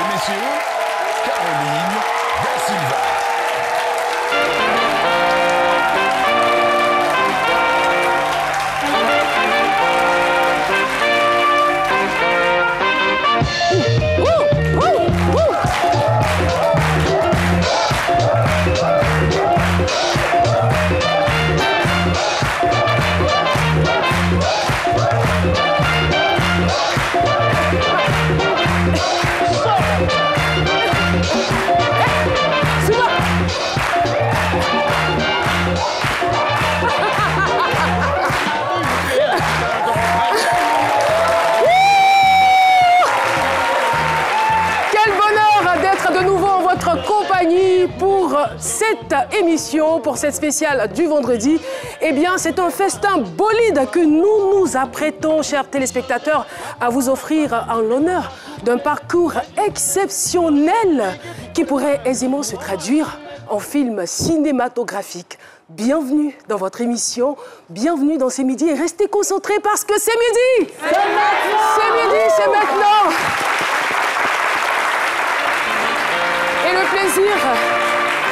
et messieurs, Caroline Da Silva. Pour cette émission, pour cette spéciale du vendredi, eh bien, c'est un festin bolide que nous nous apprêtons, chers téléspectateurs, à vous offrir en l'honneur d'un parcours exceptionnel qui pourrait aisément se traduire en film cinématographique. Bienvenue dans votre émission, bienvenue dans C'est Midi et restez concentrés parce que c'est midi! C'est maintenant! C'est midi, c'est maintenant! Et le plaisir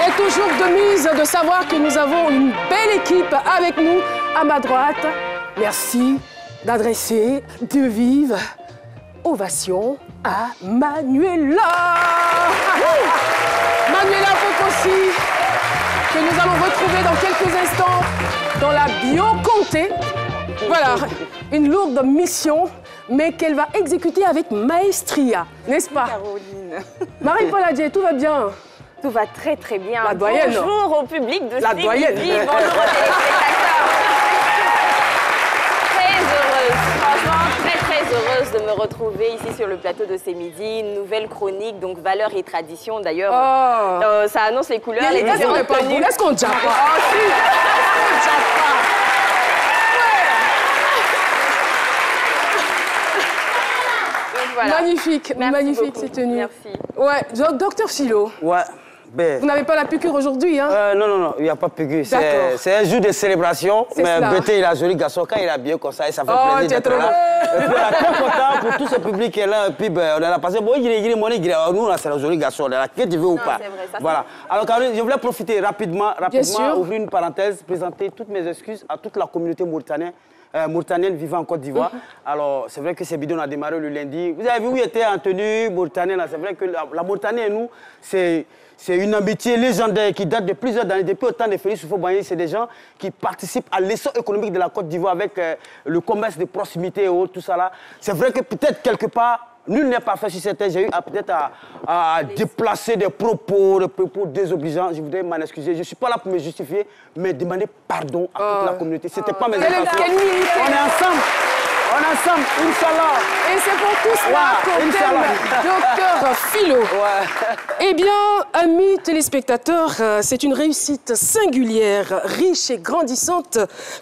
est toujours de mise de savoir que nous avons une belle équipe avec nous à ma droite. Merci d'adresser de vives ovations à Manuela. Manuela Poposi, que nous allons retrouver dans quelques instants dans la Bio-Comté. Voilà, une lourde mission, mais qu'elle va exécuter avec maestria, n'est-ce pas? Caroline. Marie-Paul Adjé, tout va bien? Tout va très très bien. La doyenne. Bonjour au public de la doyenne. Bonjour aux téléspectateurs. Très heureuse, franchement très heureuse de me retrouver ici sur le plateau de C'est Midi. Une nouvelle chronique, donc valeurs et traditions. D'ailleurs, ça annonce les couleurs, les différentes tenues. Est-ce qu'on jappe pas? Oh, si. Est-ce qu'on jappe pas? Voilà. Magnifique, magnifique ces tenues. Merci. Ouais, docteur Philo. Ouais. Ben... Vous n'avez pas la piqûre aujourd'hui, hein? Non, il n'y a pas de piqûre. C'est un jour de célébration. Mais Bété, il a un joli garçon. Quand il a bien comme ça, ça fait plaisir d'être là. Et puis, on est très content pour tout ce public qui est là. Et puis, ben, on a passé. Bon, nous, c'est un joli garçon. On est là, que tu veux ou pas. Vrai, ça, voilà. Alors, Caroline, je voulais profiter rapidement, ouvrir une parenthèse, présenter toutes mes excuses à toute la communauté mauritanienne vivant en Côte d'Ivoire. Alors, c'est vrai que ces bidons ont démarré le lundi. Vous avez vu où était en tenue mauritanienne. C'est vrai que la Mauritanie et nous, c'est une amitié légendaire qui date de plusieurs années. Depuis autant de Félix Houphouët-Boigny, c'est des gens qui participent à l'essor économique de la Côte d'Ivoire avec le commerce de proximité et autres, tout ça là. C'est vrai que peut-être quelque part, nul n'est parfait sur cette terre. J'ai eu peut-être à déplacer des propos désobligeants. Je voudrais m'en excuser. Je ne suis pas là pour me justifier, mais demander pardon à toute la communauté. Ce n'était pas mes intentions. On est ensemble. On est ensemble, Inch'Allah. Et c'est pour tout cela qu'on t'aime, docteur Philo. Eh bien, amis téléspectateurs, c'est une réussite singulière, riche et grandissante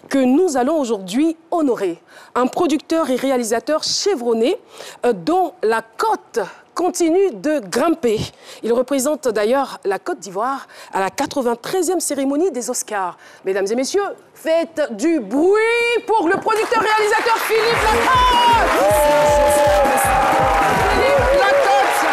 que nous allons aujourd'hui honorer. Un producteur et réalisateur chevronné dont la cote continue de grimper. Il représente d'ailleurs la Côte d'Ivoire à la 93e cérémonie des Oscars. Mesdames et messieurs, faites du bruit pour le producteur-réalisateur Philippe Lacote. Philippe Lacote.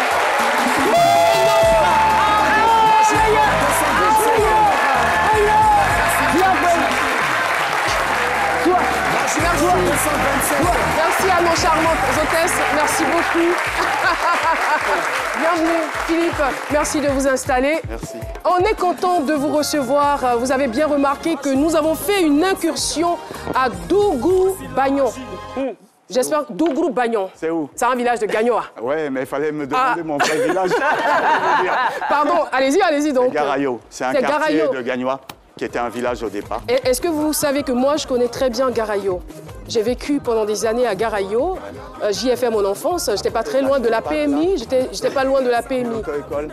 Merci à nos charmantes hôtesses. Merci beaucoup. Bienvenue, Philippe. Merci de vous installer. Merci. On est content de vous recevoir. Vous avez bien remarqué que nous avons fait une incursion à Dougourou-Bagnon. J'espère que Dougourou-Bagnon. C'est où? C'est un village de Gagnoa. Ouais, mais il fallait me demander mon vrai village. Pardon, allez-y donc. Garayo. C'est un quartier de Gagnoa qui était un village au départ. Est-ce que vous savez que moi, je connais très bien Garayo? J'ai vécu pendant des années à Garayo. J'y ai fait mon enfance. J'étais pas très loin de la PMI. J'étais pas loin de la PMI. L'auto-école?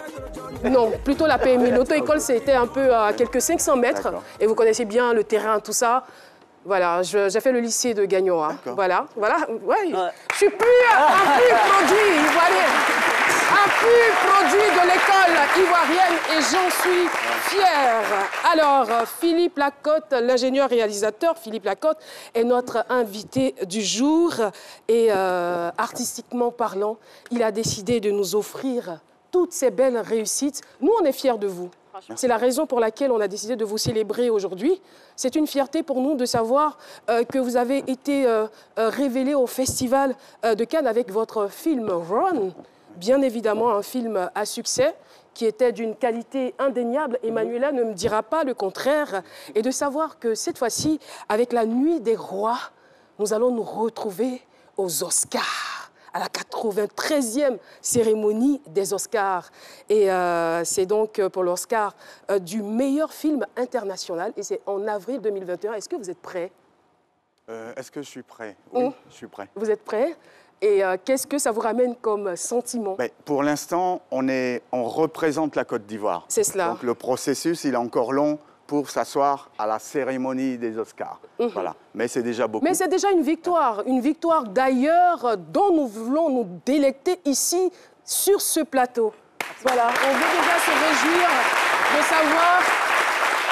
Non, plutôt la PMI. L'auto-école, c'était un peu à quelques 500 mètres. Et vous connaissez bien le terrain, tout ça. Voilà, j'ai fait le lycée de Gagnoa. Voilà. Je suis plus un pur produit, voilà. Un pur produit de l'école l'école ivoirienne et j'en suis fière. Alors, Philippe Lacotte, l'ingénieur réalisateur Philippe Lacotte, est notre invité du jour. Et artistiquement parlant, il a décidé de nous offrir toutes ces belles réussites. Nous, on est fiers de vous. C'est la raison pour laquelle on a décidé de vous célébrer aujourd'hui. C'est une fierté pour nous de savoir que vous avez été révélé au Festival de Cannes avec votre film Run. Bien évidemment, un film à succès qui était d'une qualité indéniable. Emmanuela ne me dira pas le contraire. Et de savoir que cette fois-ci, avec La Nuit des Rois, nous allons nous retrouver aux Oscars, à la 93e cérémonie des Oscars. Et c'est donc pour l'Oscar du meilleur film international. Et c'est en avril 2021. Est-ce que vous êtes prêts? Est-ce que je suis prêt? Oui, je suis prêt. Vous êtes prêts? Et qu'est-ce que ça vous ramène comme sentiment? Pour l'instant, on représente la Côte d'Ivoire. C'est cela. Donc le processus, il est encore long pour s'asseoir à la cérémonie des Oscars. Voilà. Mais c'est déjà beaucoup. Mais c'est déjà une victoire d'ailleurs dont nous voulons nous délecter ici, sur ce plateau. Voilà, on veut déjà se réjouir de savoir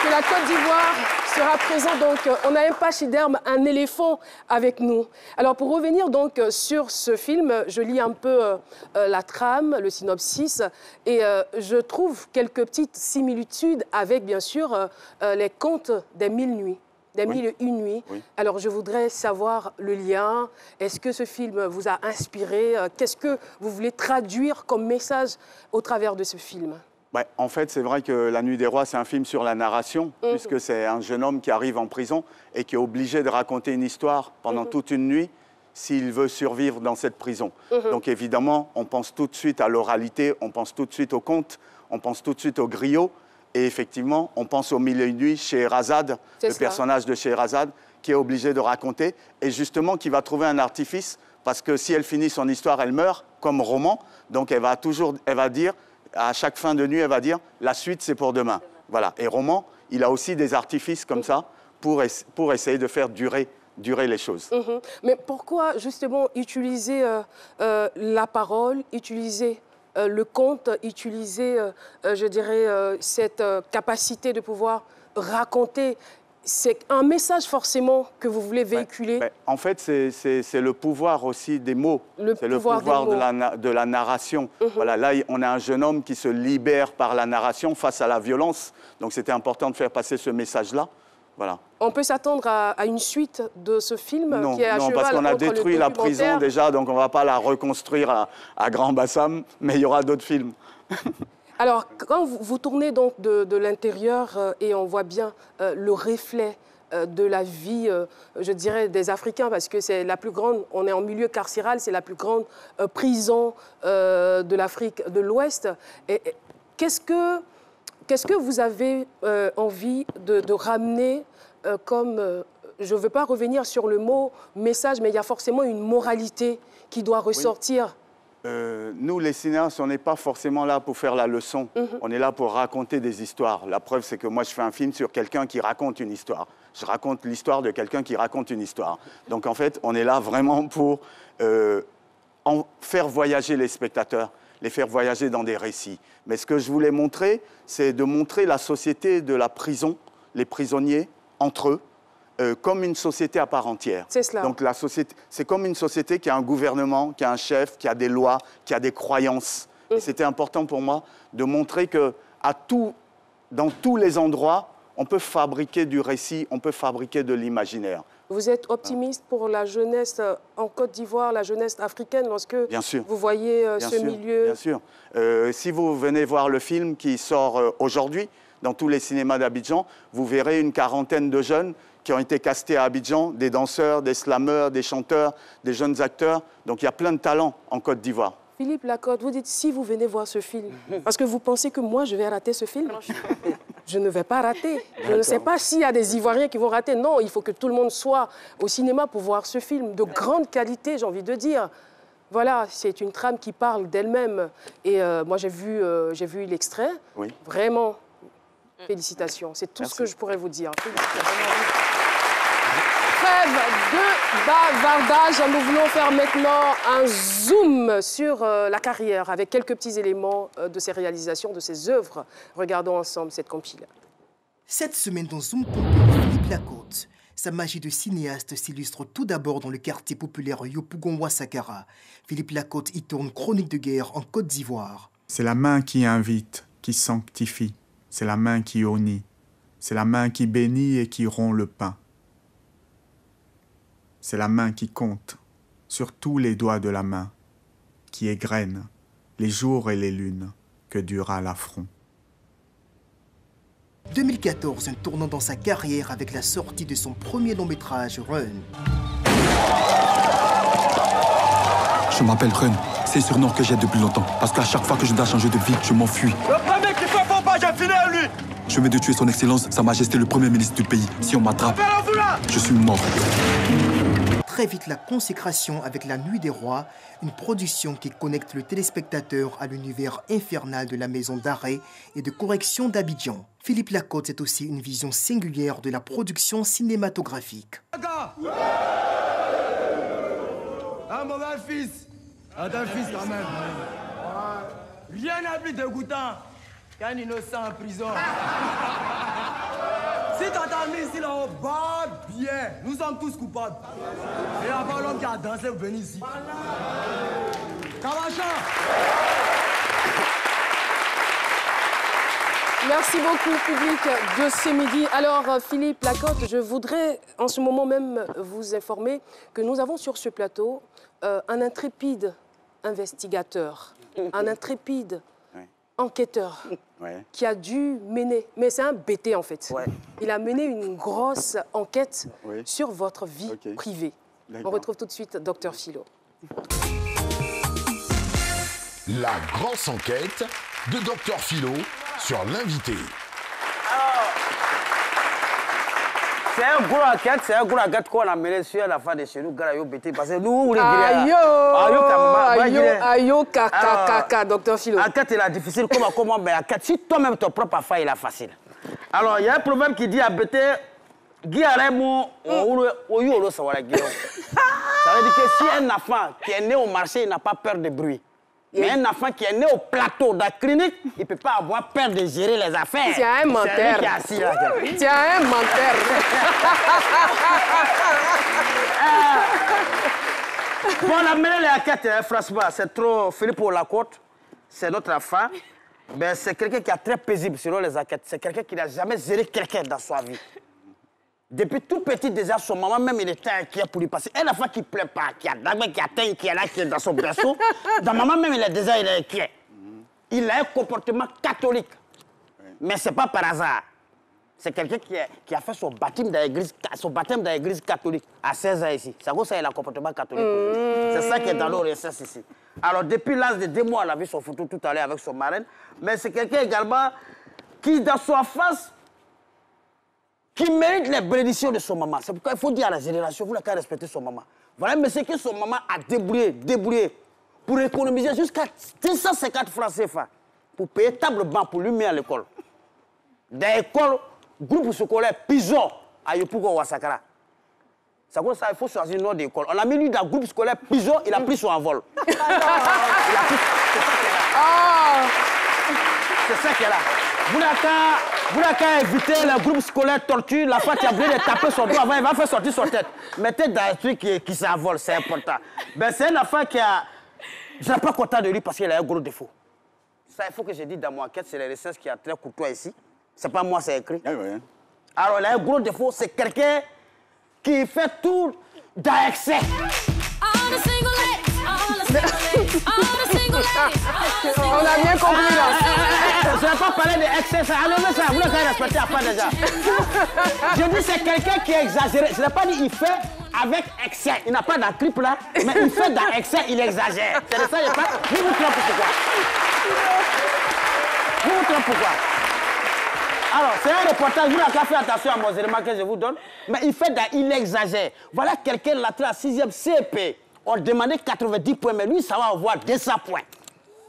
que la Côte d'Ivoire sera présente. Donc, on a un pachyderme, un éléphant avec nous. Alors, pour revenir donc sur ce film, je lis un peu la trame, le synopsis, et je trouve quelques petites similitudes avec, bien sûr, les contes des 1000 nuits. Des 1001 nuits. Oui. Alors, je voudrais savoir le lien. Est-ce que ce film vous a inspiré? Qu'est-ce que vous voulez traduire comme message au travers de ce film? En fait, c'est vrai que La Nuit des Rois, c'est un film sur la narration, puisque c'est un jeune homme qui arrive en prison et qui est obligé de raconter une histoire pendant toute une nuit s'il veut survivre dans cette prison. Donc, évidemment, on pense tout de suite à l'oralité, on pense tout de suite au conte, on pense tout de suite au griot. Et effectivement, on pense aux 1001 nuits, Scheherazade, le personnage de Scheherazade, qui est obligé de raconter, et justement qui va trouver un artifice, parce que si elle finit son histoire, elle meurt, comme roman. Donc elle va dire, à chaque fin de nuit, elle va dire, la suite, c'est pour demain. Voilà. Et roman, il a aussi des artifices comme ça, pour essayer de faire durer les choses. Mais pourquoi, justement, utiliser la parole, utiliser le conte, utiliser, je dirais, cette capacité de pouvoir raconter? C'est un message forcément que vous voulez véhiculer. En fait, c'est le pouvoir aussi des mots. C'est le pouvoir de la narration. Voilà, là, on a un jeune homme qui se libère par la narration face à la violence. Donc, c'était important de faire passer ce message-là. Voilà. On peut s'attendre à une suite de ce film qui est à cheval. Non, parce qu'on a détruit la prison déjà, donc on ne va pas la reconstruire à Grand Bassam, mais il y aura d'autres films. Alors, quand vous tournez donc de l'intérieur et on voit bien le reflet de la vie, je dirais, des Africains, parce que c'est la plus grande, on est en milieu carcéral, c'est la plus grande prison de l'Afrique de l'Ouest. Qu'est-ce que vous avez envie de ramener comme, je ne veux pas revenir sur le mot message, mais il y a forcément une moralité qui doit ressortir. Oui. Nous, les cinéastes, on n'est pas forcément là pour faire la leçon. On est là pour raconter des histoires. La preuve, c'est que moi, je fais un film sur quelqu'un qui raconte une histoire. Je raconte l'histoire de quelqu'un qui raconte une histoire. Donc, en fait, on est là vraiment pour faire voyager les spectateurs, les faire voyager dans des récits. Mais ce que je voulais montrer, c'est de montrer la société de la prison, les prisonniers, entre eux, comme une société à part entière. C'est cela. Donc la société, c'est comme une société qui a un gouvernement, qui a un chef, qui a des lois, qui a des croyances. Et c'était important pour moi de montrer que dans tous les endroits, on peut fabriquer du récit, on peut fabriquer de l'imaginaire. Vous êtes optimiste pour la jeunesse en Côte d'Ivoire, la jeunesse africaine, lorsque vous voyez ce milieu? Bien sûr. Si vous venez voir le film qui sort aujourd'hui dans tous les cinémas d'Abidjan, vous verrez une quarantaine de jeunes qui ont été castés à Abidjan, des danseurs, des slameurs, des chanteurs, des jeunes acteurs. Donc il y a plein de talents en Côte d'Ivoire. Philippe Lacotte, vous dites si vous venez voir ce film, parce que vous pensez que moi je vais rater ce film? Je ne vais pas rater. Je ne sais pas s'il y a des Ivoiriens qui vont rater. Non, il faut que tout le monde soit au cinéma pour voir ce film de grande qualité, j'ai envie de dire. Voilà, c'est une trame qui parle d'elle-même. Et moi j'ai vu l'extrait. Oui. Vraiment, félicitations. C'est tout ce que je pourrais vous dire. Trêve de bavardage. Nous voulons faire maintenant un zoom sur la carrière avec quelques petits éléments de ses réalisations, de ses œuvres. Regardons ensemble cette compile. Cette semaine dans Zoom Pompon, Philippe Lacote. Sa magie de cinéaste s'illustre tout d'abord dans le quartier populaire Yopougon-Ouassakara. Philippe Lacote y tourne Chronique de guerre en Côte d'Ivoire. C'est la main qui invite, qui sanctifie. C'est la main qui honit. C'est la main qui bénit et qui rompt le pain. C'est la main qui compte sur tous les doigts de la main, qui égrène les jours et les lunes que dura l'affront. 2014, un tournant dans sa carrière avec la sortie de son premier long-métrage, Run. Je m'appelle Run, c'est un surnom que j'ai depuis longtemps, parce qu'à chaque fois que je dois changer de vie, je m'enfuis. Le premier qui fait faux pas, j'ai fini à lui. Je viens de tuer son excellence, sa majesté le premier ministre du pays. Si on m'attrape, je suis mort. Très vite, la consécration avec La Nuit des Rois, une production qui connecte le téléspectateur à l'univers infernal de la maison d'arrêt et de correction d'Abidjan. Philippe Lacote est aussi une vision singulière de la production cinématographique. Un mauvais fils. Un fils quand même. Rien n'a plus dégoûtant qu'un innocent en prison. Si t'entends ici là-haut, bah bien, nous sommes tous coupables. Et avant l'homme qui a dansé, vous venez ici. Kamacha. Merci beaucoup, public de ce midi. Alors, Philippe Lacote, je voudrais en ce moment même vous informer que nous avons sur ce plateau un intrépide investigateur, un intrépide enquêteur qui a dû mener, mais c'est un BT en fait. Il a mené une grosse enquête sur votre vie privée. On retrouve tout de suite Dr Philo. La grosse enquête de Dr Philo sur l'invité. C'est un gros enquête qu'on a mené sur la fin de chez nous, Garayo BT, parce que nous, on les Ayo, kaka, Dr Philo. Enquête, il est difficile, comment, mais enquête, si toi-même, ton propre affaire, il est facile. Alors, il y a un problème qui dit à BT, Guy Aremo, ça veut dire que si un enfant qui est né au marché, il n'a pas peur de bruit. Mais un enfant qui est né au plateau de la clinique, il ne peut pas avoir peur de gérer les affaires. C'est un menteur. C'est un menteur. Bon, on a mené les enquêtes, franchement, c'est trop. Philippe Lacote, c'est notre enfant. Ben, c'est quelqu'un qui est très paisible selon les enquêtes. C'est quelqu'un qui n'a jamais géré quelqu'un dans sa vie. Depuis tout petit, déjà, son maman même, il était inquiet pour lui passer. Un enfant qui ne pleure pas, qui a d'abord, qui atteint, qui est là, qui est dans son berceau. Dans maman même, il est déjà inquiet. Il a un comportement catholique. Mais ce n'est pas par hasard. C'est quelqu'un qui a fait son baptême dans l'église catholique à 16 ans ici. C'est comme ça qu'il a un comportement catholique. C'est ça qui est dans l'ORSS ici. Alors, depuis l'âge de 2 mois, on a vu son photo tout à l'heure avec son marraine. Mais c'est quelqu'un également qui, dans sa face, qui mérite les bénédictions de son maman. C'est pourquoi il faut dire à la génération, vous n'avez qu'à respecter son maman. Voilà, mais c'est que son maman a débrouillé pour économiser jusqu'à 250 francs CFA pour payer table banc pour lui mettre à l'école. Dans l'école, groupe scolaire Pigeon à Yopougon-Ouassakara. C'est comme ça, il faut choisir une autre école. On a mis lui dans le groupe scolaire Pigeon, il a pris son envol. C'est ça qu'elle a. Vous n'avez qu'à éviter le groupe scolaire tortue, la fois tu as oublié de taper son doigt avant, il va faire sortir son tête. Mettez dans un truc qui s'envole, c'est important. Ben, c'est une affaire qui a... Je ne suis pas content de lui parce qu'il a un gros défaut. Ça, il faut que je dise dans mon enquête, c'est les recherches qui a très courtois ici. C'est pas moi, c'est écrit. Alors, il a un gros défaut, c'est quelqu'un qui fait tout dans excès. On a bien compris là. Je n'ai pas parlé d'excès, ça. Enlevez ça, vous l'avez respecté à part déjà. Je dis c'est quelqu'un qui est exagéré. Je n'ai pas dit il fait avec excès. Il n'a pas dans le clip là, mais il fait dans excès, il exagère. C'est de ça, il n'y a pas. Vous vous trompez pourquoi? Vous vous trompez pourquoi? Alors, c'est un reportage, vous n'avez qu'à faire attention à mon élément que je vous donne, mais il exagère. Voilà quelqu'un là, à 6e CP. On demandait 90 points, mais lui, ça va avoir 200 points.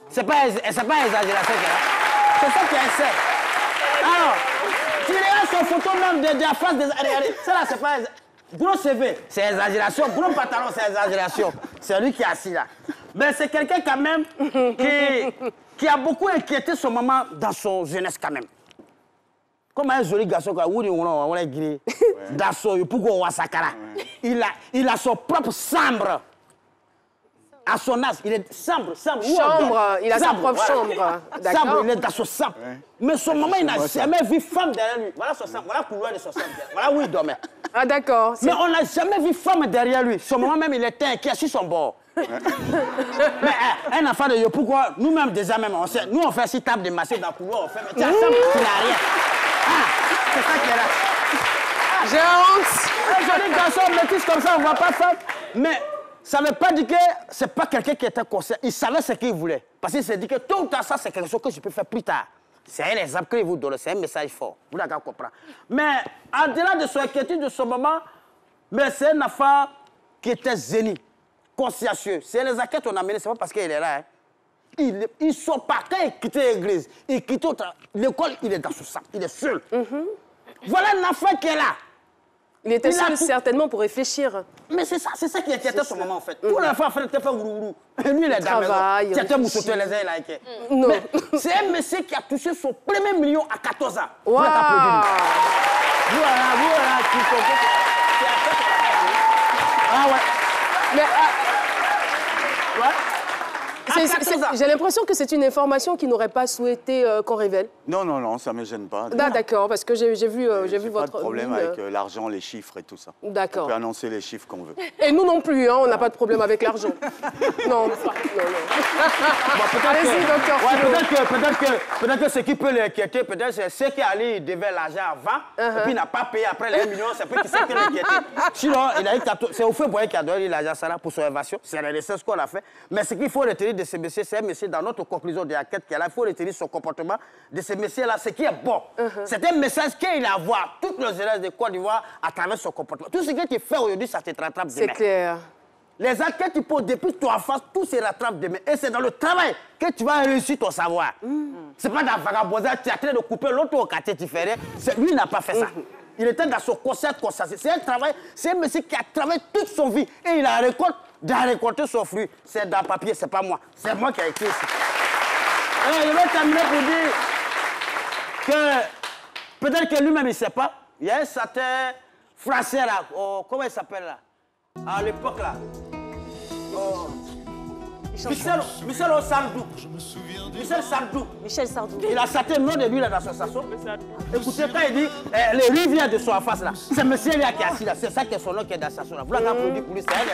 C'est pas exagération qu'il a. C'est ça qui est excès. Alors, tu regardes son photo même de la face des... Regardez, ça là, c'est pas... Gros CV, c'est exagération. Gros pantalon, c'est exagération. C'est lui qui est assis là. Mais c'est quelqu'un quand même qui a beaucoup inquiété son maman dans son jeunesse quand même. Comme un joli garçon, dans son pourquoi il a son propre chambre. À son âge, il est chambre. Il a sa propre chambre. Chambre, il est dans son chambre. Ouais. Mais son maman, il n'a jamais vu femme derrière lui. Voilà son chambre, voilà le couloir de son chambre. Voilà où il dormait. Ah d'accord. Mais on n'a jamais vu femme derrière lui. Son maman même, il était inquiet sur son bord. Mais un enfant de yo, pourquoi nous-mêmes déjà même, on sait, nous on fait 6 tables de massé dans le couloir, on fait, mais tu as chambre, tu n'as rien. C'est ça qui est là. J'ai honte. Un joli garçon métis comme ça, on ne va pas faire. Mais ça ne veut pas dire que ce n'est pas quelqu'un qui était conscient. Il savait ce qu'il voulait. Parce qu'il s'est dit que tôt ou tard, ça, c'est quelque chose que je peux faire plus tard. C'est un exemple que vous donne, c'est un message fort. Vous l'avez compris. Mais au-delà de son inquiétude de son maman, c'est un enfant qui était zénith, consciencieux. C'est les enquêtes qu'on a menées, ce n'est pas parce qu'il est là. Hein. Ils sont partis et quittent l'église. Ils quittent l'école, il est dans son sac, il est seul. Voilà un enfant qui est là. Il était seul certainement pour réfléchir. Mais c'est ça qui inquiétait son maman en fait. Tout l'enfant fait ourourou. Et lui, il est dans la maison. C'était moussoté les uns, il a été. Non. C'est un monsieur qui a touché son premier million à 14 ans. Wow. Voilà, tu comprends. Ah ouais. Mais, ouais. J'ai l'impression que c'est une information qu'il n'aurait pas souhaité qu'on révèle. Non, ça ne me gêne pas. D'accord, parce que j'ai vu votre... pas de problème avec l'argent, les chiffres et tout ça. D'accord. On peut annoncer les chiffres qu'on veut. Et nous non plus, hein, on n'a pas de problème avec l'argent. Non. Allez-y, docteur Philo. Peut-être que ce qui peut l'inquiéter, peut-être c'est ceux qui allaient, il devait l'argent avant, et puis il n'a pas payé après les 1 million, c'est peut-être qui s'est inquiété. Sinon, c'est au fait qui a donné l'argent ça pour son évasion, c'est la recherche qu'on a fait. Mais ce qu'il faut retenir de ce monsieur, c'est un monsieur, dans notre conclusion de l'enquête qu'il a, il faut retenir son comportement de ce monsieur-là, ce qui est bon. C'est un message qu'il a à voir toutes les élèves de Côte d'Ivoire à travers son comportement. Tout ce que tu fais aujourd'hui, ça te rattrape demain. C'est clair. Les enquêtes, tu poses depuis toi en face, tout se rattrape demain. Et c'est dans le travail que tu vas réussir ton savoir. C'est pas dans la vagabondage, tu es en train de couper l'autre au quartier, tu fais rien. Lui, il n'a pas fait ça. Il était dans son concert. C'est un travail, c'est un monsieur qui a travaillé toute son vie. Et il a récolté son fruit. C'est dans le papier, c'est pas moi. C'est moi qui ai écrit ici. Et je vais terminer pour dire que peut-être que lui-même, il ne sait pas. Il y a un certain français là, comment il s'appelle là? À l'époque là. Michel Sardou. Michel Sardou. Il a sorti le nom de lui là dans son sasson. Écoutez, quand il dit les rivières de son face là, c'est monsieur là qui est assis là. C'est ça qui est son nom qui est dans le sasson là. Vous l'avez applaudi pour lui, c'est elle.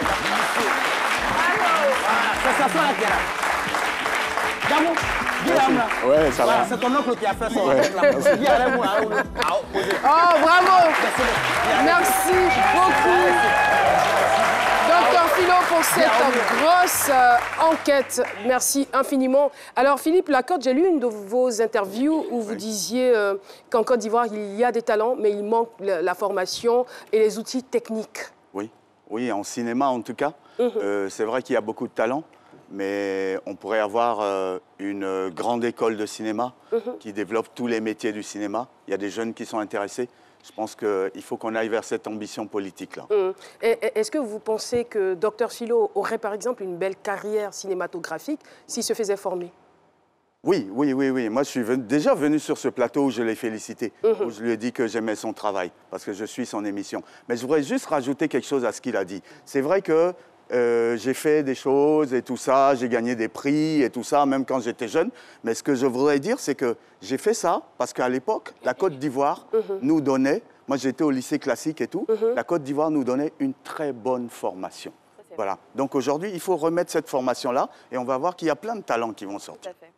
C'est le sasson là qui est là. Gamou, dis-le là. Ouais, ça va. C'est ton oncle qui a fait son nom. Oh, bravo. Merci beaucoup. Docteur Philo pour cette grosse enquête. Merci infiniment. Alors Philippe Lacotte, j'ai lu une de vos interviews où vous disiez qu'en Côte d'Ivoire, il y a des talents, mais il manque la formation et les outils techniques. Oui, en cinéma en tout cas. C'est vrai qu'il y a beaucoup de talents, mais on pourrait avoir une grande école de cinéma qui développe tous les métiers du cinéma. Il y a des jeunes qui sont intéressés. Je pense qu'il faut qu'on aille vers cette ambition politique-là. Est-ce que vous pensez que Dr Philo aurait, par exemple, une belle carrière cinématographique s'il se faisait former? Oui. Moi, je suis déjà venu sur ce plateau où je l'ai félicité, où je lui ai dit que j'aimais son travail, parce que je suis son émission. Mais je voudrais juste rajouter quelque chose à ce qu'il a dit. C'est vrai que j'ai fait des choses et tout ça, j'ai gagné des prix et tout ça, même quand j'étais jeune. Mais ce que je voudrais dire, c'est que j'ai fait ça parce qu'à l'époque, la Côte d'Ivoire nous donnait, moi j'étais au lycée classique et tout, la Côte d'Ivoire nous donnait une très bonne formation. Voilà. Donc aujourd'hui, il faut remettre cette formation-là et on va voir qu'il y a plein de talents qui vont sortir. Tout à fait.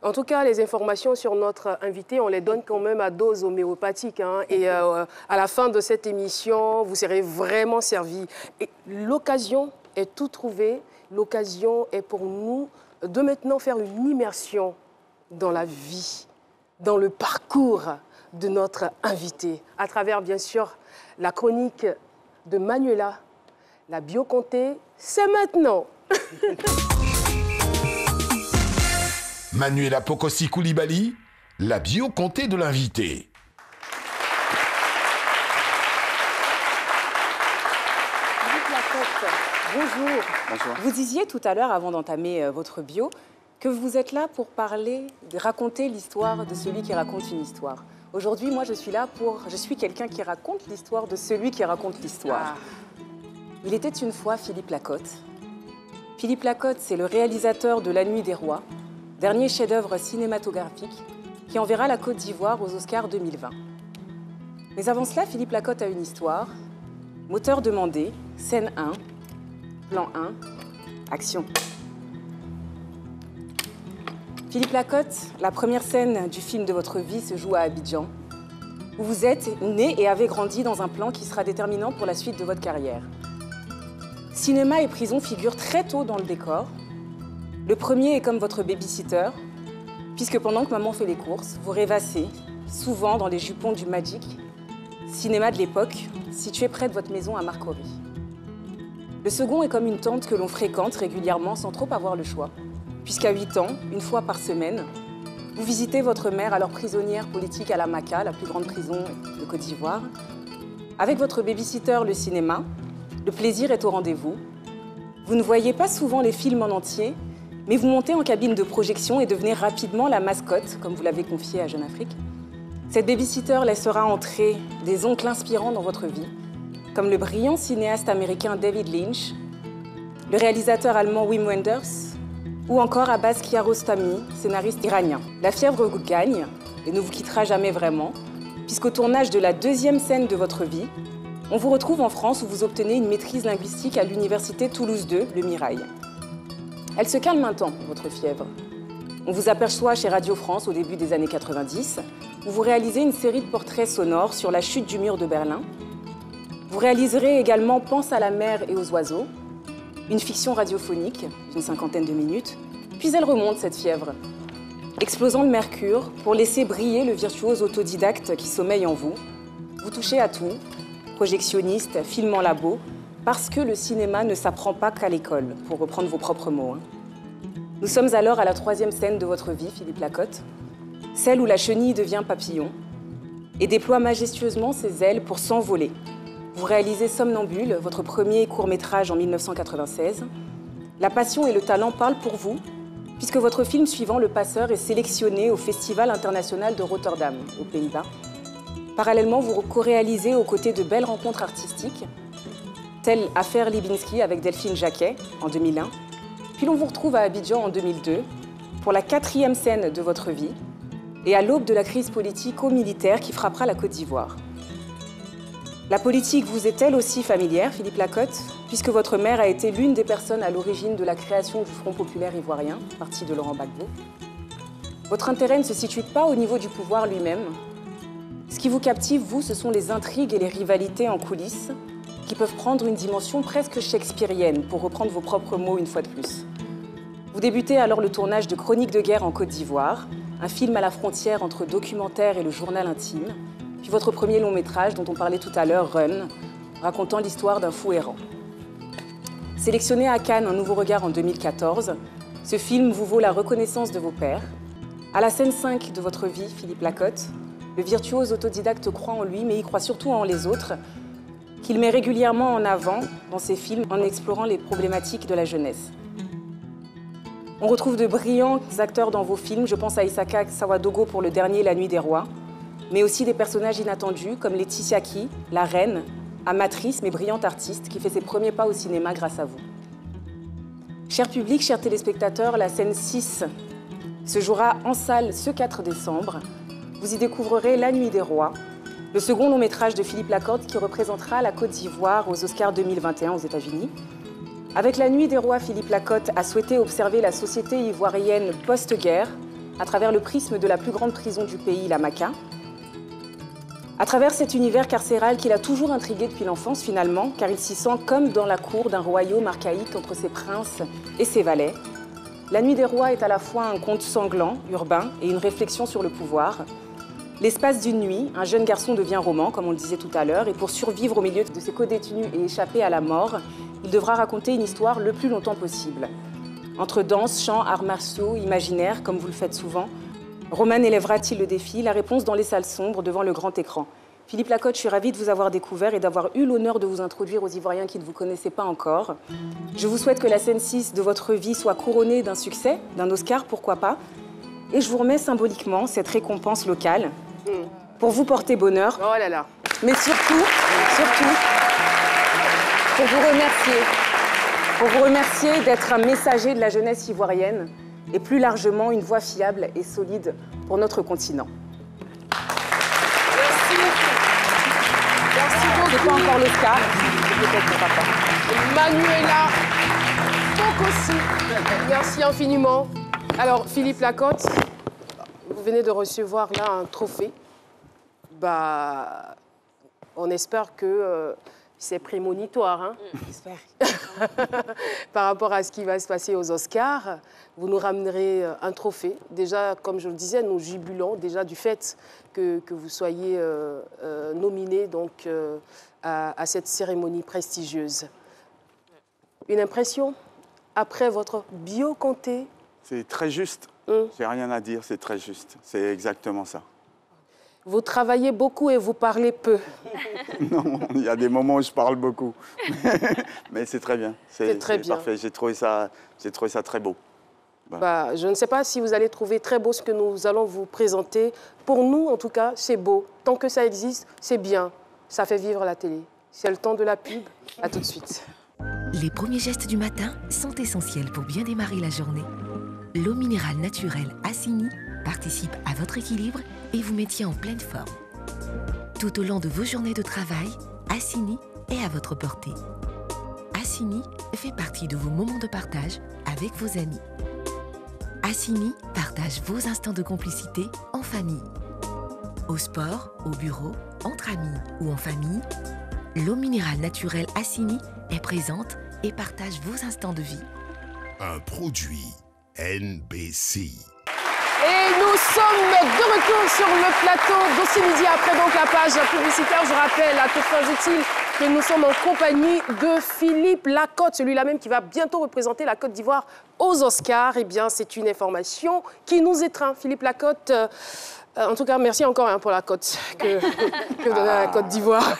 En tout cas, les informations sur notre invité, on les donne quand même à dose homéopathique. Hein, et à la fin de cette émission, vous serez vraiment servi. L'occasion est tout trouvée. L'occasion est pour nous de maintenant faire une immersion dans la vie, dans le parcours de notre invité, à travers, bien sûr, la chronique de Manuela. La bio-comté, c'est maintenant. Manuela Pokosi Koulibaly, la bio-comté de l'invité. Bonjour. Bonjour. Vous disiez tout à l'heure, avant d'entamer votre bio, que vous êtes là pour parler, raconter l'histoire de celui qui raconte une histoire. Aujourd'hui, moi, je suis quelqu'un qui raconte l'histoire de celui qui raconte l'histoire. Il était une fois Philippe Lacotte. Philippe Lacotte, c'est le réalisateur de La Nuit des Rois, dernier chef-d'œuvre cinématographique qui enverra la Côte d'Ivoire aux Oscars 2020. Mais avant cela, Philippe Lacotte a une histoire. Moteur demandé, scène 1, plan 1, action. Philippe Lacotte, la première scène du film de votre vie se joue à Abidjan, où vous êtes né et avez grandi dans un plan qui sera déterminant pour la suite de votre carrière. Cinéma et prison figurent très tôt dans le décor. Le premier est comme votre baby-sitter, puisque pendant que maman fait les courses, vous rêvassez, souvent dans les jupons du Magic, cinéma de l'époque, situé près de votre maison à Marcory. Le second est comme une tante que l'on fréquente régulièrement sans trop avoir le choix, puisqu'à 8 ans, une fois par semaine, vous visitez votre mère alors prisonnière politique à la Maca, la plus grande prison de Côte d'Ivoire. Avec votre baby-sitter, le cinéma, le plaisir est au rendez-vous. Vous ne voyez pas souvent les films en entier, mais vous montez en cabine de projection et devenez rapidement la mascotte, comme vous l'avez confié à Jeune Afrique. Cette baby-sitter laissera entrer des oncles inspirants dans votre vie, comme le brillant cinéaste américain David Lynch, le réalisateur allemand Wim Wenders, ou encore Abbas Kiarostami, scénariste iranien. La fièvre vous gagne et ne vous quittera jamais vraiment, puisqu'au tournage de la deuxième scène de votre vie, on vous retrouve en France où vous obtenez une maîtrise linguistique à l'université Toulouse 2, le Mirail. Elle se calme un temps, votre fièvre. On vous aperçoit chez Radio France au début des années 90, où vous réalisez une série de portraits sonores sur la chute du mur de Berlin. Vous réaliserez également Pense à la mer et aux oiseaux, une fiction radiophonique d'une 50aine de minutes, puis elle remonte, cette fièvre, explosant le mercure pour laisser briller le virtuose autodidacte qui sommeille en vous. Vous touchez à tout, projectionniste, film en labo, parce que le cinéma ne s'apprend pas qu'à l'école, pour reprendre vos propres mots. Nous sommes alors à la 3e scène de votre vie, Philippe Lacotte, celle où la chenille devient papillon et déploie majestueusement ses ailes pour s'envoler. Vous réalisez Somnambule, votre premier court-métrage en 1996. La passion et le talent parlent pour vous, puisque votre film suivant, Le Passeur, est sélectionné au Festival international de Rotterdam, aux Pays-Bas. Parallèlement, vous co-réalisez aux côtés de belles rencontres artistiques, telles Affaire Libinski avec Delphine Jacquet en 2001. Puis l'on vous retrouve à Abidjan en 2002 pour la 4e scène de votre vie et à l'aube de la crise politico-militaire qui frappera la Côte d'Ivoire. La politique vous est elle aussi familière, Philippe Lacotte, puisque votre mère a été l'une des personnes à l'origine de la création du Front populaire ivoirien, parti de Laurent Gbagbo. Votre intérêt ne se situe pas au niveau du pouvoir lui-même. Ce qui vous captive, vous, ce sont les intrigues et les rivalités en coulisses qui peuvent prendre une dimension presque shakespearienne, pour reprendre vos propres mots une fois de plus. Vous débutez alors le tournage de Chroniques de guerre en Côte d'Ivoire, un film à la frontière entre documentaire et le journal intime, puis votre premier long-métrage dont on parlait tout à l'heure, Run, racontant l'histoire d'un fou errant. Sélectionné à Cannes, Un nouveau regard en 2014, ce film vous vaut la reconnaissance de vos pairs. À la scène 5 de votre vie, Philippe Lacotte, le virtuose autodidacte croit en lui, mais il croit surtout en les autres, qu'il met régulièrement en avant dans ses films en explorant les problématiques de la jeunesse. On retrouve de brillants acteurs dans vos films, je pense à Isaka Sawadogo pour le dernier La Nuit des Rois, mais aussi des personnages inattendus comme Laetitia Ki, la reine, amatrice mais brillante artiste qui fait ses premiers pas au cinéma grâce à vous. Cher public, chers téléspectateurs, la scène 6 se jouera en salle ce 4 décembre. Vous y découvrirez La Nuit des Rois, le second long métrage de Philippe Lacotte qui représentera la Côte d'Ivoire aux Oscars 2021 aux États-Unis. Avec La Nuit des Rois, Philippe Lacotte a souhaité observer la société ivoirienne post-guerre à travers le prisme de la plus grande prison du pays, la Maca. À travers cet univers carcéral qui l'a toujours intrigué depuis l'enfance finalement, car il s'y sent comme dans la cour d'un royaume archaïque entre ses princes et ses valets. La Nuit des Rois est à la fois un conte sanglant, urbain, et une réflexion sur le pouvoir. L'espace d'une nuit, un jeune garçon devient roman, comme on le disait tout à l'heure, et pour survivre au milieu de ses co-détenus et échapper à la mort, il devra raconter une histoire le plus longtemps possible. Entre danse, chant, arts martiaux, imaginaire, comme vous le faites souvent, Roman élèvera-t-il le défi? La réponse dans les salles sombres devant le grand écran. Philippe Lacotte, je suis ravie de vous avoir découvert et d'avoir eu l'honneur de vous introduire aux Ivoiriens qui ne vous connaissaient pas encore. Je vous souhaite que la scène 6 de votre vie soit couronnée d'un succès, d'un Oscar, pourquoi pas. Et je vous remets symboliquement cette récompense locale pour vous porter bonheur. Oh là là. Mais surtout, pour vous remercier d'être un messager de la jeunesse ivoirienne et plus largement une voix fiable et solide pour notre continent. Merci beaucoup. C'est pas encore l'Oscar, peut-être pour papa. Manuela, donc aussi. Merci infiniment. Alors, Philippe Lacotte, vous venez de recevoir là un trophée. Bah, on espère que c'est prémonitoire, hein. J'espère. Par rapport à ce qui va se passer aux Oscars, vous nous ramènerez un trophée. Déjà, comme je le disais, nous jubilons déjà du fait que vous soyez nominé donc, à cette cérémonie prestigieuse. Une impression après votre bio compté? C'est très juste. J'ai rien à dire, c'est très juste. C'est exactement ça. Vous travaillez beaucoup et vous parlez peu. Non, il y a des moments où je parle beaucoup. Mais c'est très bien. C'est très bien. Parfait. J'ai trouvé ça très beau. Voilà. Bah, je ne sais pas si vous allez trouver très beau ce que nous allons vous présenter. Pour nous, en tout cas, c'est beau. Tant que ça existe, c'est bien. Ça fait vivre la télé. C'est le temps de la pub. À tout de suite. Les premiers gestes du matin sont essentiels pour bien démarrer la journée. L'eau minérale naturelle Assini participe à votre équilibre et vous maintient en pleine forme. Tout au long de vos journées de travail, Assini est à votre portée. Assini fait partie de vos moments de partage avec vos amis. Assini partage vos instants de complicité en famille. Au sport, au bureau, entre amis ou en famille, l'eau minérale naturelle Assini est présente et partage vos instants de vie. Un produit NBC. Et nous sommes de retour sur le plateau d'Aussi Midi après donc la page publicitaire. Je rappelle à toutes fins utiles que nous sommes en compagnie de Philippe Lacotte, celui-là même qui va bientôt représenter la Côte d'Ivoire aux Oscars. Eh bien, c'est une information qui nous étreint. Philippe Lacotte, en tout cas, merci encore pour la Côte que vous donnez à la Côte d'Ivoire.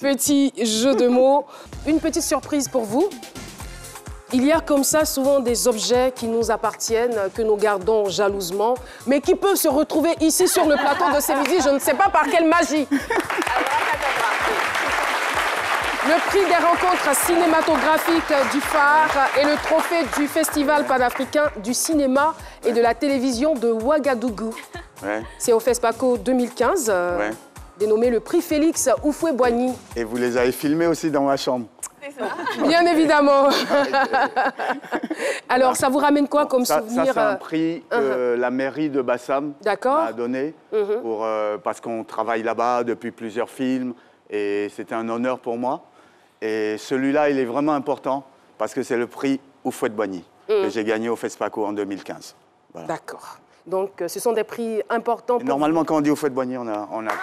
Petit jeu de mots. Une petite surprise pour vous. Il y a comme ça souvent des objets qui nous appartiennent, que nous gardons jalousement, mais qui peuvent se retrouver ici sur le plateau de ce midi, je ne sais pas par quelle magie. Le prix des rencontres cinématographiques du phare et le trophée du Festival panafricain du cinéma et de la télévision de Ouagadougou. Ouais. C'est au FESPACO 2015, dénommé le prix Félix Houphouët-Boigny. Et vous les avez filmés aussi dans ma chambre? Bien évidemment. Alors, ça vous ramène quoi comme souvenir? Ça, c'est un prix que la mairie de Bassam m'a donné parce qu'on travaille là-bas depuis plusieurs films et c'était un honneur pour moi. Et celui-là, il est vraiment important parce que c'est le prix Houphouët-Boigny que j'ai gagné au FESPACO en 2015. Voilà. D'accord. Donc, ce sont des prix importants pour... Normalement, quand on dit Houphouët-Boigny, on a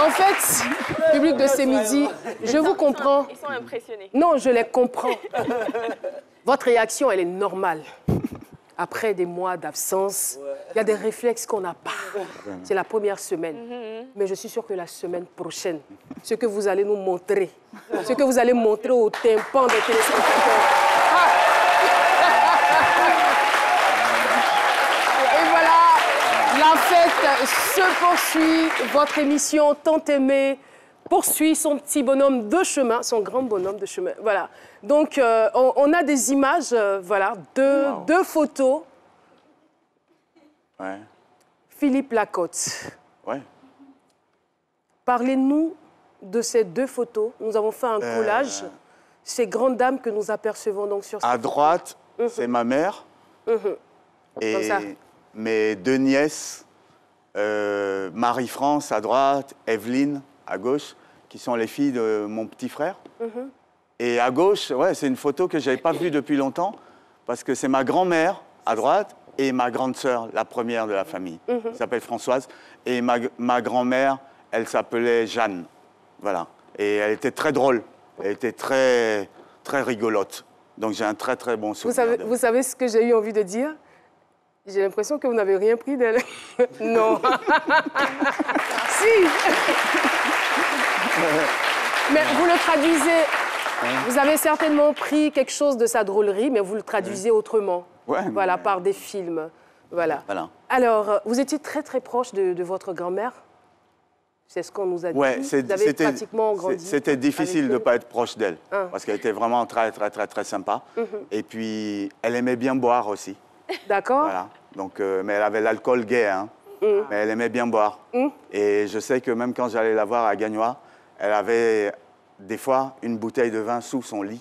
En fait, public de ce midi, je vous comprends. Ils sont impressionnés. Non, je les comprends. Votre réaction, elle est normale. Après des mois d'absence, il y a des réflexes qu'on n'a pas. C'est la première semaine. Mais je suis sûre que la semaine prochaine, ce que vous allez nous montrer, ce que vous allez montrer au tympan des téléspectateurs. Et voilà, la fête se poursuit. Votre émission tant aimée poursuit son petit bonhomme de chemin, son grand bonhomme de chemin. Voilà. Donc, on a des images, voilà, deux photos. Ouais. Philippe Lacotte. Ouais. Parlez-nous de ces deux photos. Nous avons fait un collage. Ces grandes dames que nous apercevons donc sur cette À droite, c'est ma mère. Et Comme ça. mes deux nièces, Marie-France à droite, Evelyne à gauche, qui sont les filles de mon petit frère. Et à gauche, ouais, c'est une photo que je n'avais pas vue depuis longtemps, parce que c'est ma grand-mère à droite et ma grande sœur, la première de la famille. Elle s'appelle Françoise. Et ma grand-mère, elle s'appelait Jeanne. Voilà. Et elle était très drôle. Elle était très, très rigolote. Donc j'ai un très, très bon souvenir d'elle. Vous savez ce que j'ai eu envie de dire? J'ai l'impression que vous n'avez rien pris d'elle. Non. Si. Mais vous le traduisez. Vous avez certainement pris quelque chose de sa drôlerie, mais vous le traduisez autrement. Ouais, voilà, par des films. Voilà. Alors, vous étiez très, très proche de votre grand-mère? C'est ce qu'on nous a dit. Ouais, vous avez pratiquement grandi. C'était difficile de ne pas être proche d'elle, parce qu'elle était vraiment très, très, très, très sympa. Et puis, elle aimait bien boire aussi. D'accord. Voilà. Donc, mais elle avait l'alcool gai, hein. Mais elle aimait bien boire. Et je sais que même quand j'allais la voir à Gagnois, elle avait des fois une bouteille de vin sous son lit.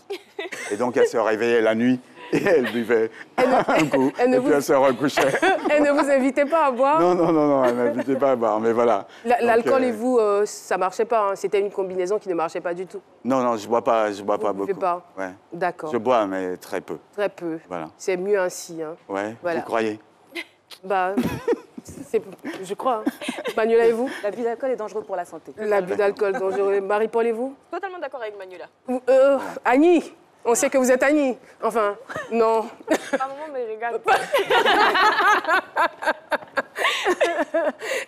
Et donc, elle se réveillait la nuit et elle buvait un coup. Et puis, elle se recouchait. Elle ne vous invitait pas à boire? Non, elle ne m'invitait pas à boire, mais voilà. L'alcool et vous, ça ne marchait pas, hein. C'était une combinaison qui ne marchait pas du tout? Non, je ne bois pas beaucoup. Vous ne pas? Ouais. D'accord. Je bois, mais très peu. Très peu. Voilà. C'est mieux ainsi, hein. Ouais, voilà. Vous croyez? Bah, je crois. Hein. Manuela et vous? L'abus d'alcool est dangereux pour la santé. L'abus d'alcool dangereux. Marie-Paul et vous? Totalement d'accord avec Manuela. Annie, on sait que vous êtes Annie. Enfin, non. Maman me regarde.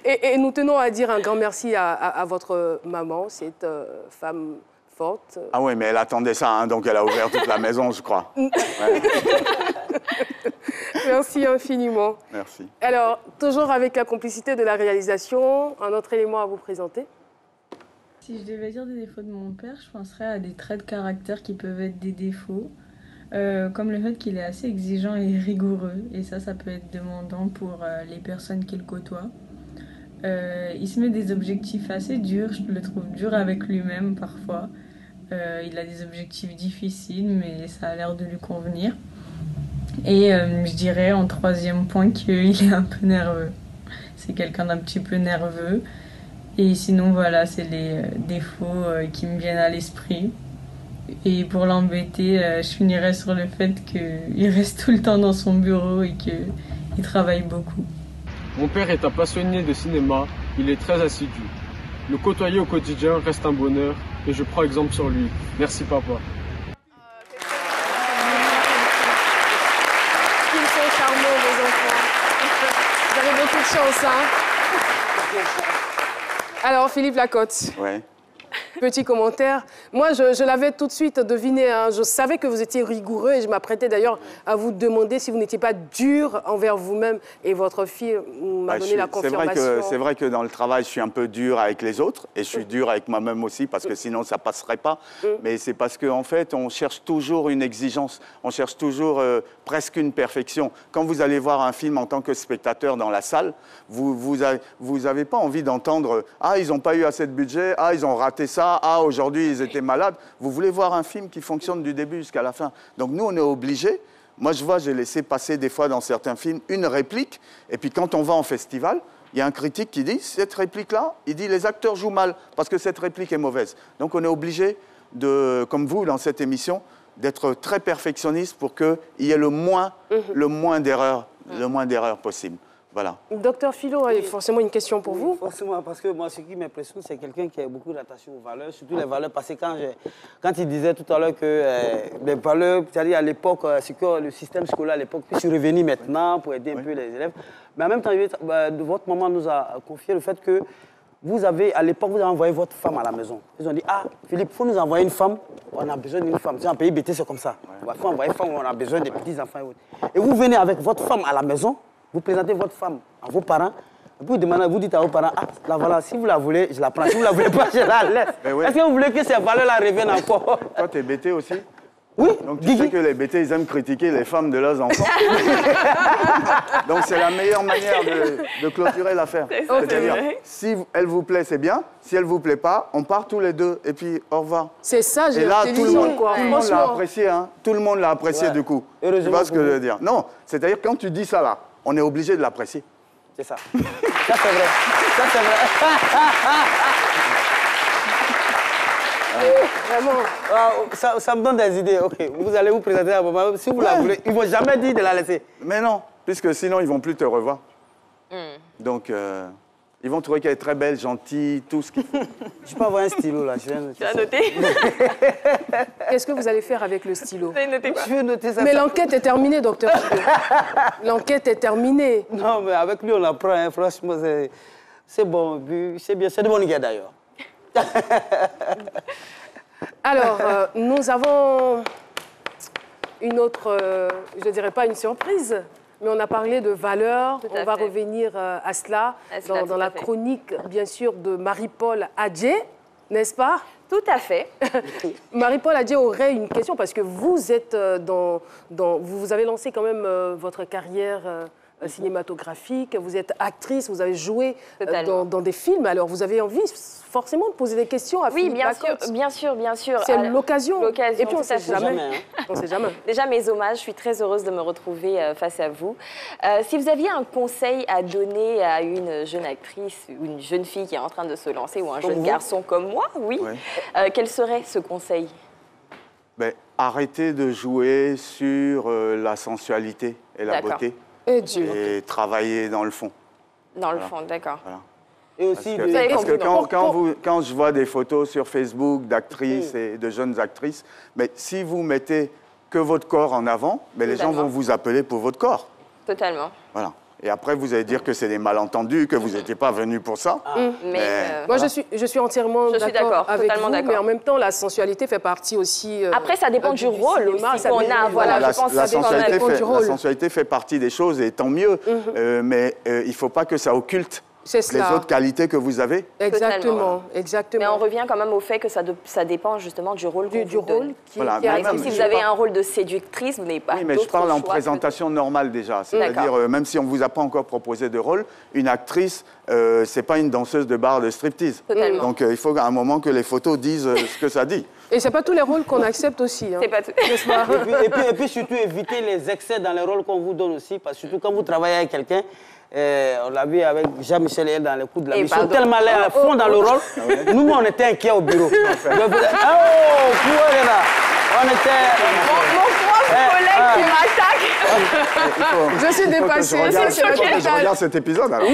Et nous tenons à dire un grand merci à votre maman, cette femme forte. Ah oui, mais elle attendait ça, hein, donc elle a ouvert toute la maison, je crois. Ouais. Merci infiniment. Merci. Alors, toujours avec la complicité de la réalisation, un autre élément à vous présenter? Si je devais dire des défauts de mon père, je penserais à des traits de caractère qui peuvent être des défauts, comme le fait qu'il est assez exigeant et rigoureux, et ça peut être demandant pour les personnes qu'il côtoie. Il se met des objectifs assez durs, je le trouve dur avec lui-même parfois. Il a des objectifs difficiles, mais ça a l'air de lui convenir. Et je dirais en troisième point qu'il est un peu nerveux. C'est quelqu'un d'un petit peu nerveux. Et sinon, voilà, c'est les défauts qui me viennent à l'esprit. Et pour l'embêter, je finirais sur le fait qu'il reste tout le temps dans son bureau et qu'il travaille beaucoup. Mon père est un passionné de cinéma, il est très assidu. Le côtoyer au quotidien reste un bonheur et je prends exemple sur lui. Merci papa. Ils sont charmants, vos enfants. Vous avez beaucoup de chance, hein? Alors, Philippe Lacotte. Ouais. Petit commentaire. Moi, je l'avais tout de suite deviné. Hein. Je savais que vous étiez rigoureux et je m'apprêtais d'ailleurs à vous demander si vous n'étiez pas dur envers vous-même. Et votre fille m'a donné la confirmation. C'est vrai que dans le travail, je suis un peu dur avec les autres et je suis dur avec moi-même aussi parce que sinon, ça ne passerait pas. Mais c'est parce qu'en fait, on cherche toujours une exigence. On cherche toujours presque une perfection. Quand vous allez voir un film en tant que spectateur dans la salle, vous avez pas envie d'entendre « Ah, ils n'ont pas eu assez de budget. Ah, ils ont raté ça. Ah, aujourd'hui, ils étaient malades. » Vous voulez voir un film qui fonctionne du début jusqu'à la fin. Donc nous, on est obligés. Moi, j'ai laissé passer des fois dans certains films une réplique. Et puis quand on va en festival, il y a un critique qui dit, cette réplique-là, il dit, les acteurs jouent mal parce que cette réplique est mauvaise. Donc on est obligé, comme vous dans cette émission, d'être très perfectionniste pour qu'il y ait le moins d'erreurs possible. Voilà. Docteur Philo, a forcément une question pour vous. Forcément, parce que moi, ce qui m'impressionne, c'est quelqu'un qui a beaucoup d'attachement aux valeurs, surtout les valeurs. Parce que quand il disait tout à l'heure que les valeurs, c'est-à-dire à l'époque, c'est que le système scolaire à l'époque puisse revenir maintenant pour aider un peu les élèves. Mais en même temps, votre maman nous a confié le fait que vous avez, à l'époque, vous avez envoyé votre femme à la maison. Ils ont dit, ah, Philippe, il faut nous envoyer une femme. On a besoin d'une femme. C'est un pays BT, c'est comme ça. Il faut envoyer une femme, on a besoin des petits-enfants. Et vous venez avec votre femme à la maison. Vous présentez votre femme à vos parents, et puis vous dites à vos parents, ah, là voilà, si vous la voulez, je la prends. Si vous ne la voulez pas, je la laisse. Oui. Est-ce que vous voulez que ces valeurs-là reviennent encore? Toi, tu es bêté aussi? Oui. Donc tu sais que les bêtés, ils aiment critiquer les femmes de leurs enfants. Donc c'est la meilleure manière de clôturer l'affaire. C'est-à-dire, si elle vous plaît, c'est bien. Si elle ne vous plaît pas, on part tous les deux, et puis au revoir. C'est ça, j'ai Et là, tout le monde l'a apprécié, hein. Tout le monde l'a apprécié du coup. Tu vois ce que je veux dire? Non, c'est-à-dire quand tu dis ça là, on est obligé de l'apprécier. C'est ça. Ça, c'est vrai. Ça, c'est vrai. Vraiment. Ça me donne des idées. Ok, vous allez vous présenter à maman. Si vous la voulez, ils ne vont jamais dire de la laisser. Mais non, puisque sinon, ils ne vont plus te revoir. Donc, Ils vont trouver qu'elle est très belle, gentille, tout ce qu'il faut. Je peux avoir un stylo là. Tu as noté? Qu'est-ce que vous allez faire avec le stylo? Vous avez noté quoi? Je vais noter ça. Mais l'enquête est terminée, docteur. L'enquête est terminée. Non, mais avec lui, on apprend. Hein. Franchement, c'est bon. C'est bien. C'est de bonne guerre d'ailleurs. Alors, nous avons une autre, je ne dirais pas une surprise, mais on a parlé de valeurs. On va revenir à cela dans la chronique, bien sûr, de Marie-Paul Adjé, n'est-ce pas? Tout à fait. Marie-Paul Adjé aurait une question parce que vous êtes vous avez lancé quand même votre carrière cinématographique, vous êtes actrice, vous avez joué dans des films, alors vous avez envie forcément de poser des questions à Philippe Lacotte. Oui, bien sûr. C'est l'occasion. Et puis on ne sait jamais. On sait jamais. Déjà, mes hommages, je suis très heureuse de me retrouver face à vous. Si vous aviez un conseil à donner à une jeune actrice ou une jeune fille qui est en train de se lancer ou un jeune garçon comme moi, oui, quel serait ce conseil? Arrêtez de jouer sur la sensualité et la beauté. Et travailler dans le fond. Dans le fond, d'accord. Voilà. Et aussi, parce que quand je vois des photos sur Facebook d'actrices et de jeunes actrices, mais si vous mettez que votre corps en avant, mais les gens vont vous appeler pour votre corps. Totalement. Voilà. Et après, vous allez dire que c'est des malentendus, que vous n'étiez pas venu pour ça. Moi, je suis entièrement d'accord avec vous, mais en même temps, la sensualité fait partie aussi... Après, ça dépend du rôle aussi qu'on a. Voilà, je pense que la sensualité fait partie des choses, et tant mieux. Mais il ne faut pas que ça occulte les autres qualités que vous avez. Exactement. Mais on revient quand même au fait que ça dépend justement du rôle qu'on vous donne. Voilà, par exemple, si vous avez un rôle de séductrice, vous n'avez pas d'autre choix. Oui, mais je parle en présentation normale déjà. C'est-à-dire, même si on ne vous a pas encore proposé de rôle, une actrice, ce n'est pas une danseuse de bar de striptease. Donc il faut à un moment que les photos disent ce que ça dit. Et ce n'est pas tous les rôles qu'on accepte aussi. Hein. C'est pas tout. Et puis surtout, éviter les excès dans les rôles qu'on vous donne aussi, parce que surtout quand vous travaillez avec quelqu'un, on l'a vu avec Jean-Michel dans le coup de la mission, tellement à fond dans le rôle. Nous, on était inquiets au bureau. On était... Mon collègue qui m'attaque. Je suis dépassée. Je regarde cet épisode. Alors.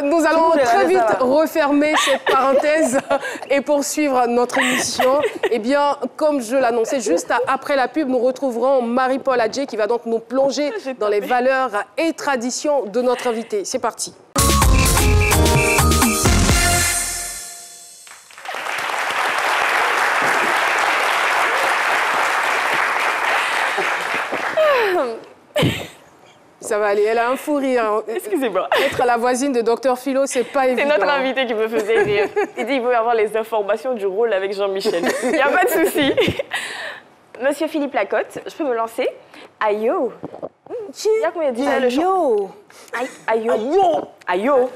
Nous allons très vite refermer cette parenthèse et poursuivre notre émission. Eh bien, comme je l'annonçais, juste après la pub, nous retrouverons Marie-Paul Adjé qui va donc nous plonger dans les valeurs et traditions de notre invité. C'est parti. Ça va aller, elle a un fou rire. Excusez-moi. Être la voisine de Dr Philo, c'est pas évident. C'est notre invité qui me faisait rire. Il dit qu'il veut avoir les informations du rôle avec Jean-Michel. Il n'y a pas de souci. Monsieur Philippe Lacotte, je peux me lancer? Ayo. Il y a combien de temps le chant? Ayo. Ayo.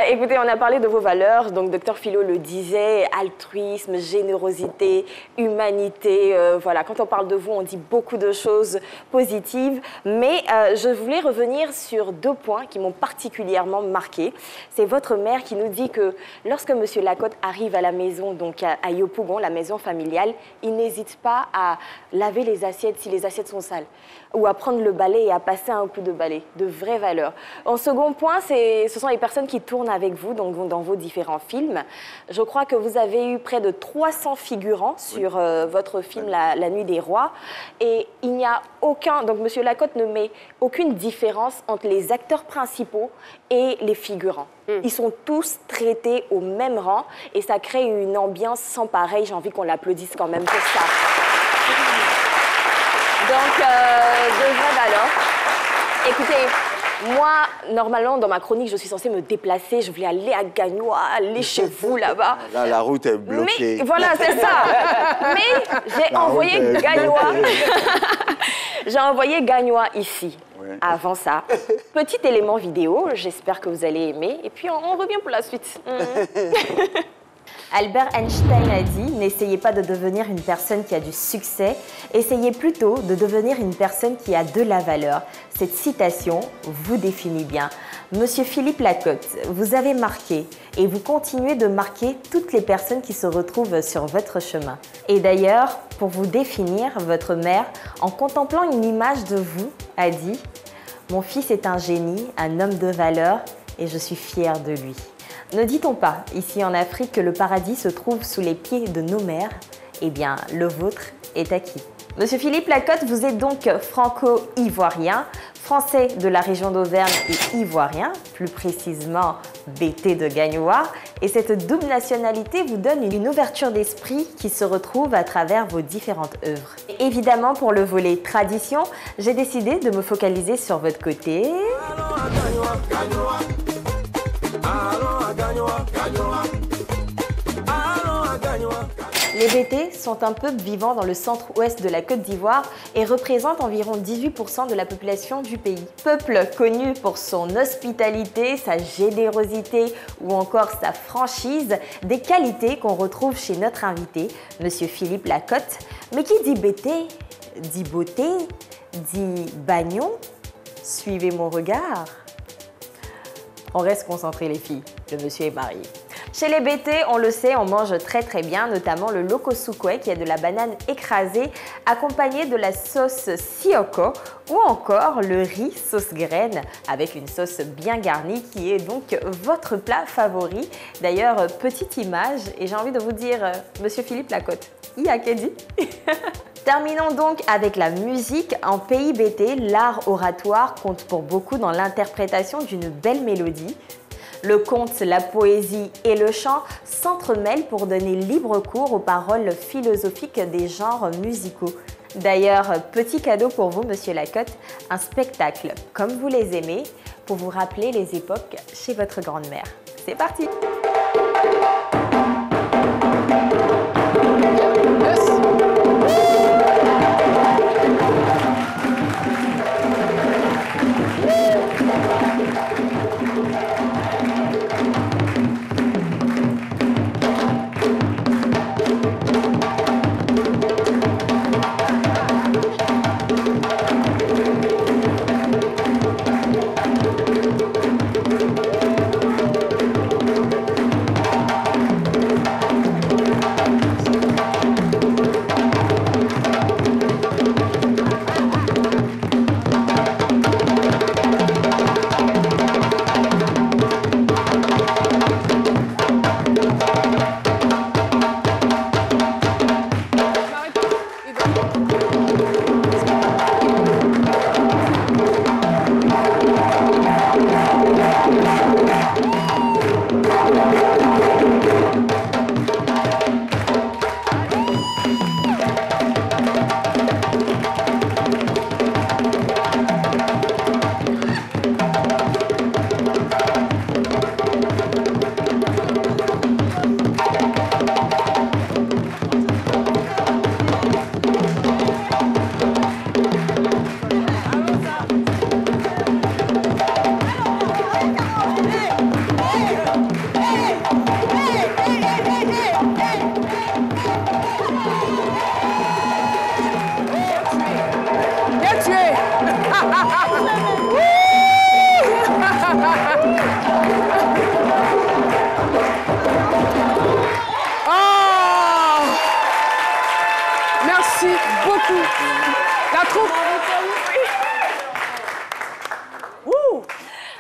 Écoutez, on a parlé de vos valeurs. Donc, Dr Philo le disait, altruisme, générosité, humanité. Voilà, quand on parle de vous, on dit beaucoup de choses positives. Mais je voulais revenir sur 2 points qui m'ont particulièrement marqué. C'est votre mère qui nous dit que lorsque Monsieur Lacotte arrive à la maison, donc à Yopougon, la maison familiale, il n'hésite pas à laver les assiettes si les assiettes sont sales, ou à prendre le balai et à passer un coup de balai. De vraies valeurs. En second point, ce sont les personnes qui tournent avec vous donc, dans vos différents films. Je crois que vous avez eu près de 300 figurants sur votre film La Nuit des Rois. Et il n'y a aucun... Donc, Monsieur Lacotte ne met aucune différence entre les acteurs principaux et les figurants. Ils sont tous traités au même rang et ça crée une ambiance sans pareil. J'ai envie qu'on l'applaudisse quand même pour ça. Donc, de vraies valeurs. Écoutez, moi, normalement, dans ma chronique, je suis censée me déplacer. Je voulais aller à Gagnois, aller chez vous, là-bas. Là, la route est bloquée. Mais, voilà, c'est ça. Mais j'ai envoyé Gagnois. J'ai envoyé Gagnois ici. Ouais. Avant ça, petit élément vidéo. J'espère que vous allez aimer. Et puis, on revient pour la suite. Albert Einstein a dit « N'essayez pas de devenir une personne qui a du succès, essayez plutôt de devenir une personne qui a de la valeur. » Cette citation vous définit bien. Monsieur Philippe Lacotte, vous avez marqué et vous continuez de marquer toutes les personnes qui se retrouvent sur votre chemin. Et d'ailleurs, pour vous définir, votre mère, en contemplant une image de vous, a dit « Mon fils est un génie, un homme de valeur et je suis fière de lui. Ne dit-on pas, ici en Afrique, que le paradis se trouve sous les pieds de nos mères? Eh bien, le vôtre est acquis. Monsieur Philippe Lacotte, vous êtes donc franco-ivoirien, français de la région d'Auvergne et ivoirien, plus précisément BT de Gagnois. Et cette double nationalité vous donne une ouverture d'esprit qui se retrouve à travers vos différentes œuvres. Et évidemment, pour le volet tradition, j'ai décidé de me focaliser sur votre côté... Les BT sont un peuple vivant dans le centre-ouest de la Côte d'Ivoire et représentent environ 18% de la population du pays. Peuple connu pour son hospitalité, sa générosité ou encore sa franchise, des qualités qu'on retrouve chez notre invité, Monsieur Philippe Lacotte. Mais qui dit BT, dit beauté, dit bagnon. Suivez mon regard. On reste concentrés les filles, le monsieur est marié. Chez les BT, on le sait, on mange très bien, notamment le lokosukwe qui est de la banane écrasée accompagnée de la sauce sioko ou encore le riz sauce graine avec une sauce bien garnie qui est donc votre plat favori. D'ailleurs, petite image et j'ai envie de vous dire, monsieur Philippe Lacotte, Iakedi. Terminons donc avec la musique. En pays BT, l'art oratoire compte pour beaucoup dans l'interprétation d'une belle mélodie. Le conte, la poésie et le chant s'entremêlent pour donner libre cours aux paroles philosophiques des genres musicaux. D'ailleurs, petit cadeau pour vous, monsieur Lacotte, un spectacle comme vous les aimez pour vous rappeler les époques chez votre grand-mère. C'est parti!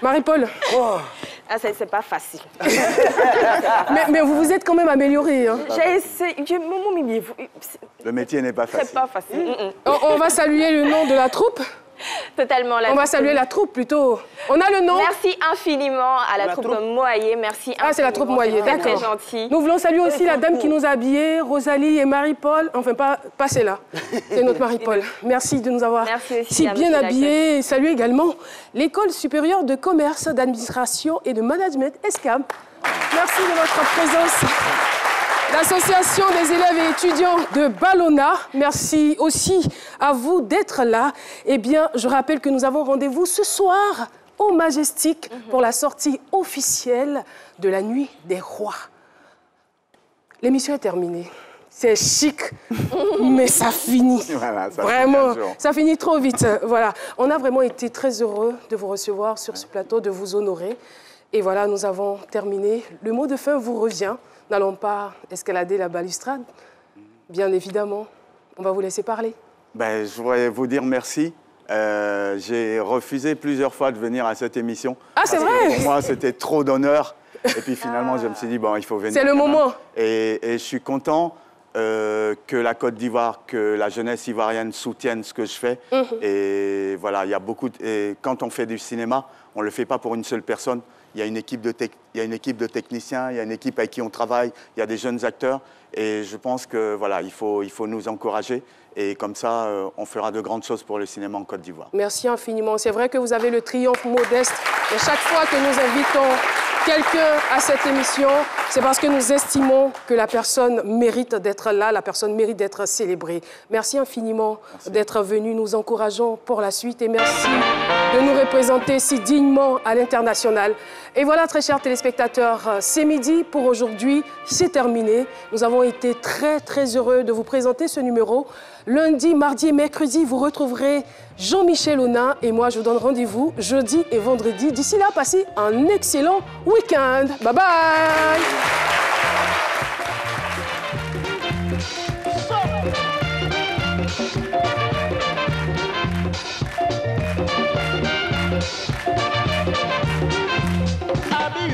Marie-Paul. Oh. Ah, c'est pas facile. mais vous vous êtes quand même améliorée. Hein. J'ai essayé. Le métier n'est pas facile. C'est pas facile. On va saluer le nom de la troupe. Totalement. On va saluer la troupe plutôt. On a le nom. Merci infiniment à la troupe Moyer. Merci infiniment. Ah, c'est la troupe Moyer, d'accord. Très gentil. Nous voulons saluer aussi la dame qui nous a habillés, Rosalie et Marie-Paul. Enfin, pas celle-là. C'est notre Marie-Paul. Merci de nous avoir si bien habillés. Et saluer également l'École supérieure de commerce, d'administration et de management, ESCAM. Merci de votre présence. L'Association des élèves et étudiants de Ballona, merci aussi à vous d'être là. Eh bien, je rappelle que nous avons rendez-vous ce soir au Majestic pour la sortie officielle de la Nuit des Rois. L'émission est terminée. C'est chic, mais ça finit. Voilà, ça vraiment, ça finit trop vite. Voilà. On a vraiment été très heureux de vous recevoir sur ce plateau, de vous honorer. Et voilà, nous avons terminé. Le mot de fin vous revient. N'allons pas escalader la balustrade. Bien évidemment, on va vous laisser parler. Je voudrais vous dire merci J'ai refusé plusieurs fois de venir à cette émission. Ah, c'est vrai? Pour moi, c'était trop d'honneur. Et puis finalement, je me suis dit, bon, il faut venir. C'est le moment. Et je suis content que la Côte d'Ivoire, que la jeunesse ivoirienne soutienne ce que je fais. Et voilà, il y a beaucoup et quand on fait du cinéma, on ne le fait pas pour une seule personne. Il y a une équipe de techniciens, il y a une équipe avec qui on travaille, il y a des jeunes acteurs. Et je pense que voilà, il faut nous encourager. Et comme ça, on fera de grandes choses pour le cinéma en Côte d'Ivoire. Merci infiniment. C'est vrai que vous avez le triomphe modeste. Et chaque fois que nous invitons quelqu'un à cette émission, c'est parce que nous estimons que la personne mérite d'être là, la personne mérite d'être célébrée. Merci infiniment d'être venu. Nous encourageons pour la suite et merci de nous représenter si dignement à l'international. Et voilà, très chers téléspectateurs, c'est midi pour aujourd'hui, c'est terminé. Nous avons été très, très heureux de vous présenter ce numéro. Lundi, mardi et mercredi, vous retrouverez Jean-Michel Onin et moi, je vous donne rendez-vous jeudi et vendredi. D'ici là, passez un excellent week-end. Bye bye. Abi